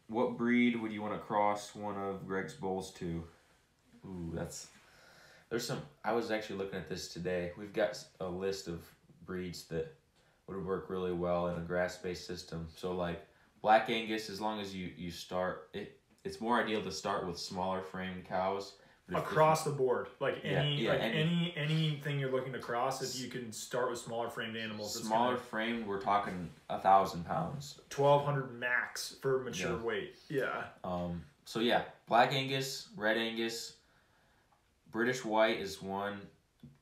What breed would you want to cross one of Greg's bulls to? Ooh, there's some. I was actually looking at this today. We've got a list of breeds that would work really well in a grass-based system. So like Black Angus, as long as you start it, it's more ideal to start with smaller framed cows. Across the board, like anything you're looking to cross, if you can start with smaller framed animals. Smaller framed, we're talking 1,000 pounds. 1,200 max for mature weight. Yeah. So yeah, Black Angus, Red Angus, British White is one.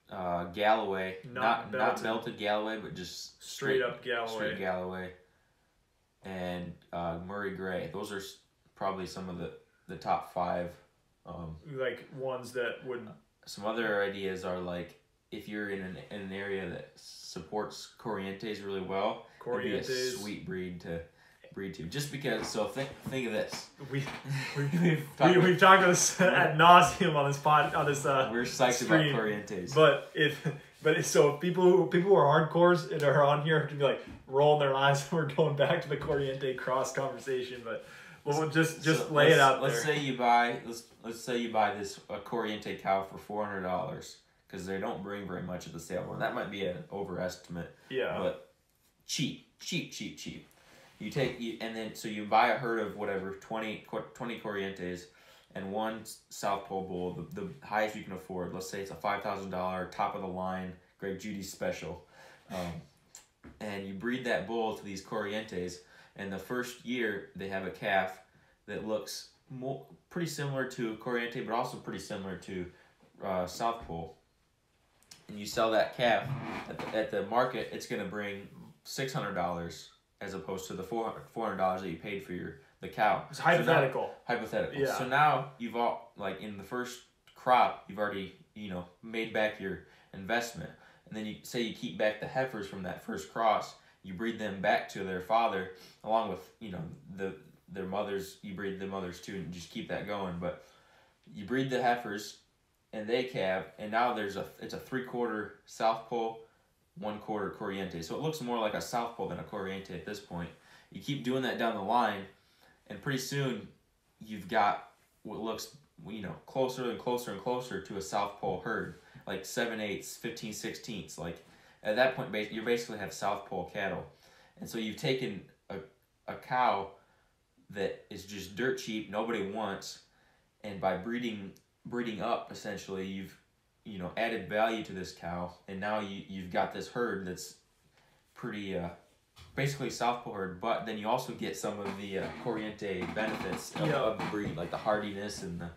Galloway, not belted Galloway, but just straight up Galloway. Straight Galloway. And Murray Grey. Those are probably some of the top 5. Like ones that would. Some other ideas are like if you're in an area that supports Corrientes really well, it'd be a sweet breed to breed to. Just because, so think of this. We've talked about this ad nauseum on this we're psyched stream, about Corrientes. But so people who are hardcores and are on here can be like rolling their eyes. We're going back to the Corriente cross conversation, but we'll just lay it out there. Let's say you buy this Corriente cow for $400 because they don't bring very much at the sale. Well, that might be an overestimate. Yeah. But cheap. You buy a herd of whatever 20 Corrientes and one South Pole bull, the highest you can afford. Let's say it's a $5,000 top of the line Greg Judy's special, and you breed that bull to these Corrientes. And the first year they have a calf that looks pretty similar to Corriente, but also pretty similar to South Pole. And you sell that calf at the market, it's going to bring $600 as opposed to the $400 that you paid for the cow. It's hypothetical. So hypothetical. Yeah. So now you've in the first crop, you've already made back your investment, and then you keep back the heifers from that first cross. You breed them back to their father, along with their mothers. You breed the mothers too, and just keep that going. But you breed the heifers, and they calve, and now it's a 3/4 South Pole, 1/4 Corriente. So it looks more like a South Pole than a Corriente at this point. You keep doing that down the line, and pretty soon you've got what looks closer and closer and closer to a South Pole herd, like 7/8, 15/16. Like at that point, you basically have South Pole cattle, and so you've taken a cow that is just dirt cheap, nobody wants, and by breeding up, essentially you've added value to this cow, and now you've got this herd that's pretty basically South Pole herd, but then you also get some of the Corriente benefits of the breed, like the hardiness and the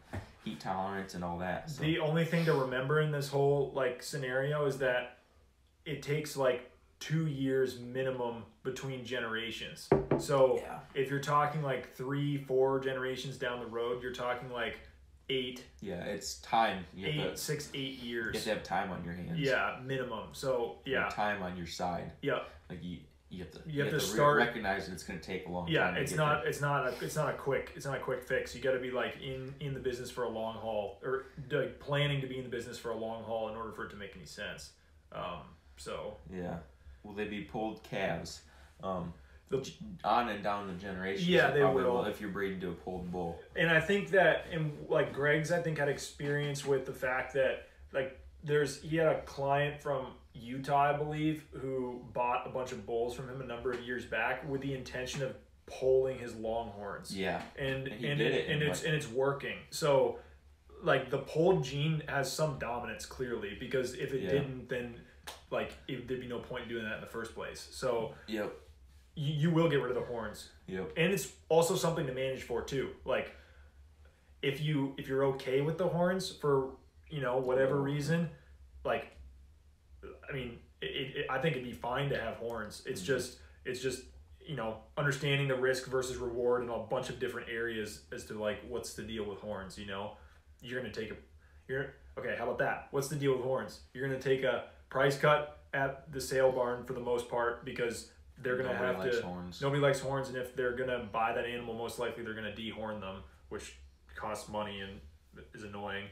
heat tolerance and all that. So. The only thing to remember in this whole scenario is that it takes 2 years minimum between generations. So if you're talking 3-4 generations down the road, you're talking 8. Yeah, it's time. 8 years. You have to have time on your hands. Yeah, minimum. So and time on your side. Yeah. You have to start recognize that it's going to take a long time. Yeah, it's not a quick fix. You got to be in the business for a long haul, or planning to be in the business for a long haul in order for it to make any sense. So yeah, will they be pulled calves? On and down the generations. Yeah, they will if you're breeding to a pulled bull. And I think that Greg's had experience with the fact that he had a client from Utah, I believe, who bought a bunch of bulls from him a number of years back with the intention of polling his longhorns. Yeah. And he did it, and it's working. So the polled gene has some dominance clearly, because if it didn't, then there'd be no point in doing that in the first place. So you will get rid of the horns. Yep. And it's also something to manage for too. If you're okay with the horns for whatever reason, I think it'd be fine to have horns. It's just understanding the risk versus reward in a bunch of different areas as to what's the deal with horns. You're gonna take okay. How about that? What's the deal with horns? You're gonna take a price cut at the sale barn for the most part, because they're gonna nobody likes horns, and if they're gonna buy that animal, most likely they're gonna dehorn them, which costs money and is annoying.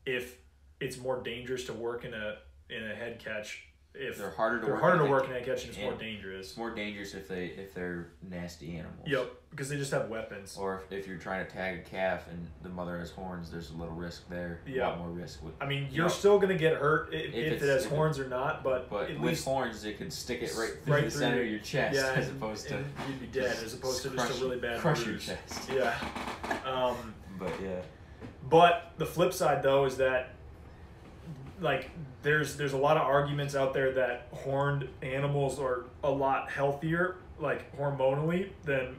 If it's more dangerous to work in a head catch, if they're harder to work in that catch, and it's more dangerous. It's more dangerous if they're nasty animals. Yep, because they just have weapons. Or if you're trying to tag a calf and the mother has horns, there's a little risk there. Yeah. A lot more risk. With, I mean, you're still going to get hurt if it has horns or not, but with least horns, it could stick it right through the center of your chest, yeah, as opposed to you'd be dead, as opposed to just a really bad crush bruise. your chest. Yeah. But the flip side though is that, like, there's a lot of arguments out there that horned animals are a lot healthier, like hormonally, than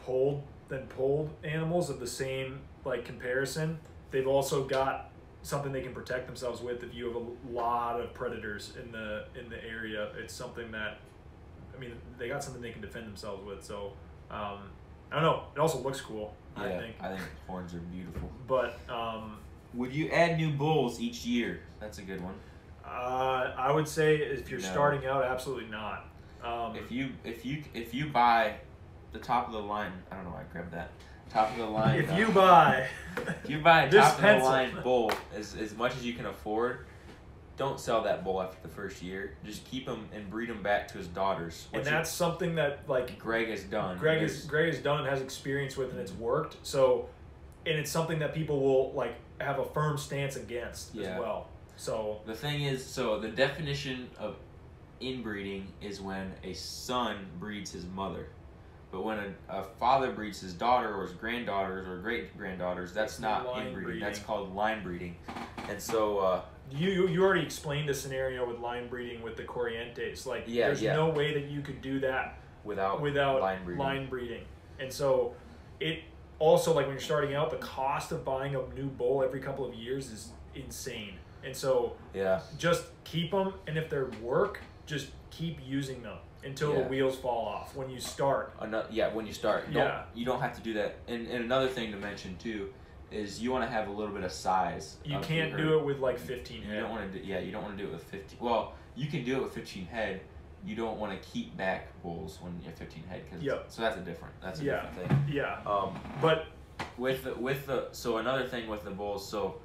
polled animals of the same like comparison. They've also got something they can protect themselves with if you have a lot of predators in the area. It's something that, I mean, they got something they can defend themselves with. So I don't know. It also looks cool. Yeah, I think horns are beautiful. But would you add new bulls each year? That's a good one. I would say if you're starting out, absolutely not. If you buy the top of the line, I don't know why I grabbed that. Top of the line. If you buy a top of the line bull as much as you can afford, don't sell that bull after the first year. Just keep him and breed him back to his daughters. And that's something that like Greg has done. Greg has done and has experience with, and it's worked. So, and it's something that people will like have a firm stance against as well. So the thing is, the definition of inbreeding is when a son breeds his mother. But when a father breeds his daughter or his granddaughters or great-granddaughters, that's not inbreeding. That's called line breeding. And so... You already explained a scenario with line breeding with the Corrientes. Like, there's no way that you could do that without line breeding. And so it also, like when you're starting out, the cost of buying a new bull every couple of years is insane. And so just keep them, and if they work, just keep using them until the wheels fall off when you start. When you start. You don't have to do that. And another thing to mention too is you want to have a little bit of size. You can't do it with like 15 head. You don't want to you don't want to do it with 15. Well, you can do it with 15 head. You don't want to keep back bulls when you have 15 head so that's a different thing. Yeah. But so another thing with the bulls, so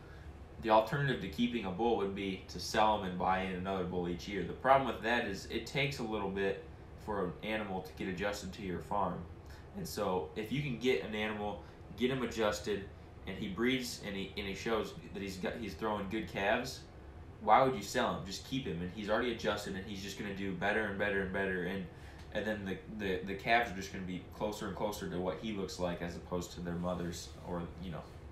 the alternative to keeping a bull would be to sell them and buy in another bull each year. The problem with that is it takes a little bit for an animal to get adjusted to your farm. And so if you can get an animal, get him adjusted, and he breeds and he shows that he's throwing good calves, why would you sell him? Just keep him, and he's already adjusted, and he's just going to do better and better and better, and then the calves are just going to be closer and closer to what he looks like as opposed to their mothers or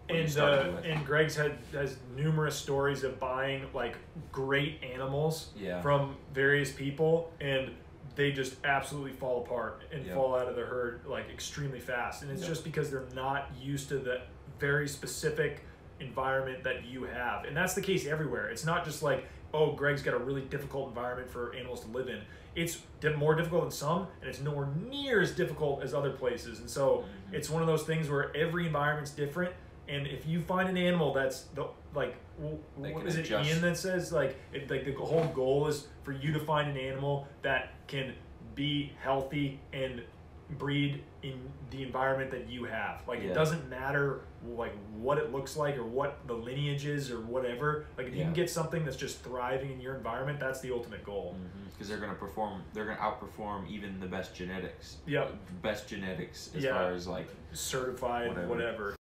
And Greg's has numerous stories of buying like great animals from various people, and they just absolutely fall apart and fall out of the herd like extremely fast. And it's just because they're not used to the very specific environment that you have. And that's the case everywhere. It's not just like, oh, Greg's got a really difficult environment for animals to live in. It's more difficult than some, and it's nowhere near as difficult as other places. And so it's one of those things where every environment's different. And if you find an animal that's what is it, Ian, that says like the whole goal is for you to find an animal that can be healthy and breed in the environment that you have. Like it doesn't matter like what it looks like or what the lineage is or whatever. Like if you can get something that's just thriving in your environment, that's the ultimate goal. Because they're gonna outperform even the best genetics. Yep. Best genetics as far as like certified whatever.